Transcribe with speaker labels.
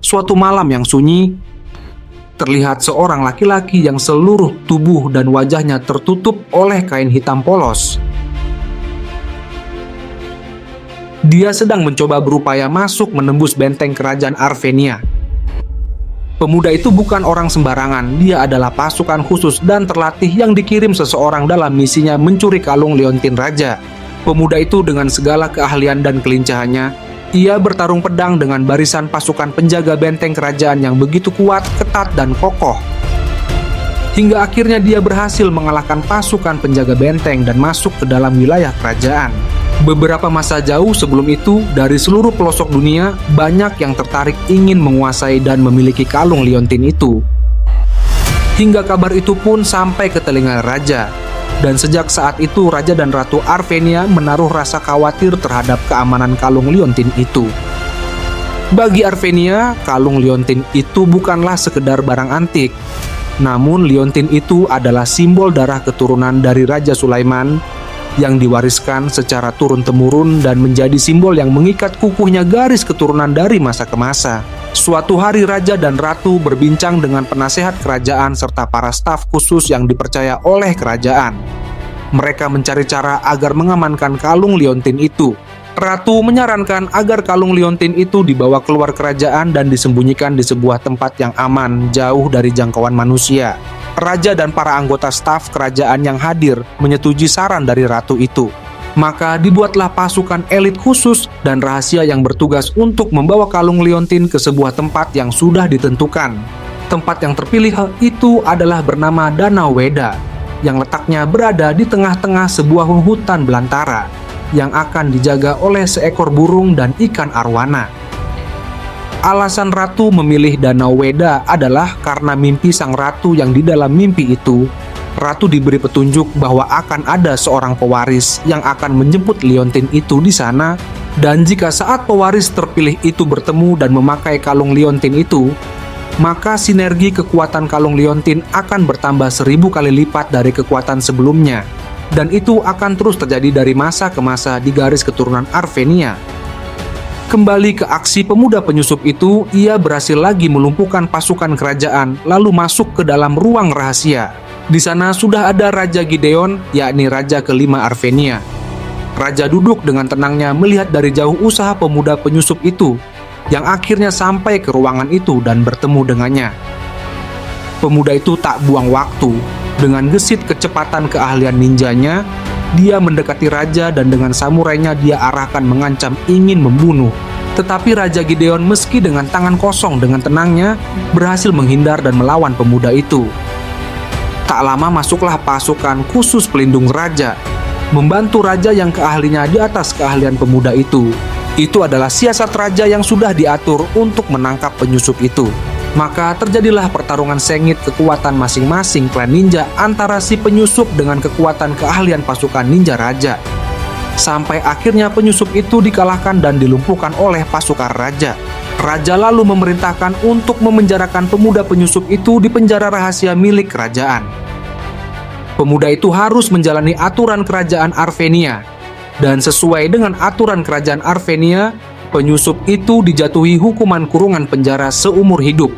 Speaker 1: Suatu malam yang sunyi, terlihat seorang laki-laki yang seluruh tubuh dan wajahnya tertutup oleh kain hitam polos. Dia sedang mencoba berupaya masuk menembus benteng kerajaan Arvenia. Pemuda itu bukan orang sembarangan, dia adalah pasukan khusus dan terlatih yang dikirim seseorang dalam misinya mencuri kalung liontin raja. Pemuda itu dengan segala keahlian dan kelincahannya, ia bertarung pedang dengan barisan pasukan penjaga benteng kerajaan yang begitu kuat, ketat, dan kokoh. Hingga akhirnya dia berhasil mengalahkan pasukan penjaga benteng dan masuk ke dalam wilayah kerajaan. Beberapa masa jauh sebelum itu, dari seluruh pelosok dunia, banyak yang tertarik ingin menguasai dan memiliki kalung liontin itu. Hingga kabar itu pun sampai ke telinga raja. Dan sejak saat itu, Raja dan Ratu Arvenia menaruh rasa khawatir terhadap keamanan kalung liontin itu. Bagi Arvenia, kalung liontin itu bukanlah sekedar barang antik. Namun liontin itu adalah simbol darah keturunan dari Raja Sulaiman yang diwariskan secara turun-temurun dan menjadi simbol yang mengikat kukuhnya garis keturunan dari masa ke masa. Suatu hari Raja dan Ratu berbincang dengan penasehat kerajaan serta para staf khusus yang dipercaya oleh kerajaan. Mereka mencari cara agar mengamankan kalung liontin itu. Ratu menyarankan agar kalung liontin itu dibawa keluar kerajaan dan disembunyikan di sebuah tempat yang aman, jauh dari jangkauan manusia. Raja dan para anggota staf kerajaan yang hadir menyetujui saran dari ratu itu. Maka dibuatlah pasukan elit khusus dan rahasia yang bertugas untuk membawa kalung liontin ke sebuah tempat yang sudah ditentukan. Tempat yang terpilih itu adalah bernama Danau Weda, yang letaknya berada di tengah-tengah sebuah hutan belantara yang akan dijaga oleh seekor burung dan ikan arwana. Alasan ratu memilih Danau Weda adalah karena mimpi sang ratu yang di dalam mimpi itu, ratu diberi petunjuk bahwa akan ada seorang pewaris yang akan menjemput liontin itu di sana, dan jika saat pewaris terpilih itu bertemu dan memakai kalung liontin itu, maka sinergi kekuatan kalung liontin akan bertambah 1000 kali lipat dari kekuatan sebelumnya, dan itu akan terus terjadi dari masa ke masa di garis keturunan Arvenia. Kembali ke aksi pemuda penyusup itu, ia berhasil lagi melumpuhkan pasukan kerajaan, lalu masuk ke dalam ruang rahasia. Di sana sudah ada Raja Gideon, yakni Raja kelima Arvenia. Raja duduk dengan tenangnya melihat dari jauh usaha pemuda penyusup itu, yang akhirnya sampai ke ruangan itu dan bertemu dengannya. Pemuda itu tak buang waktu. Dengan gesit kecepatan keahlian ninjanya, dia mendekati raja dan dengan samurainya dia arahkan mengancam ingin membunuh. Tetapi Raja Gideon meski dengan tangan kosong dengan tenangnya berhasil menghindar dan melawan pemuda itu. Tak lama masuklah pasukan khusus pelindung raja, membantu raja yang keahliannya di atas keahlian pemuda itu. Itu adalah siasat raja yang sudah diatur untuk menangkap penyusup itu. Maka terjadilah pertarungan sengit kekuatan masing-masing klan ninja antara si penyusup dengan kekuatan keahlian pasukan ninja raja. Sampai akhirnya penyusup itu dikalahkan dan dilumpuhkan oleh pasukan raja. Raja lalu memerintahkan untuk memenjarakan pemuda penyusup itu di penjara rahasia milik kerajaan. Pemuda itu harus menjalani aturan kerajaan Arvenia. Dan sesuai dengan aturan kerajaan Arvenia, penyusup itu dijatuhi hukuman kurungan penjara seumur hidup.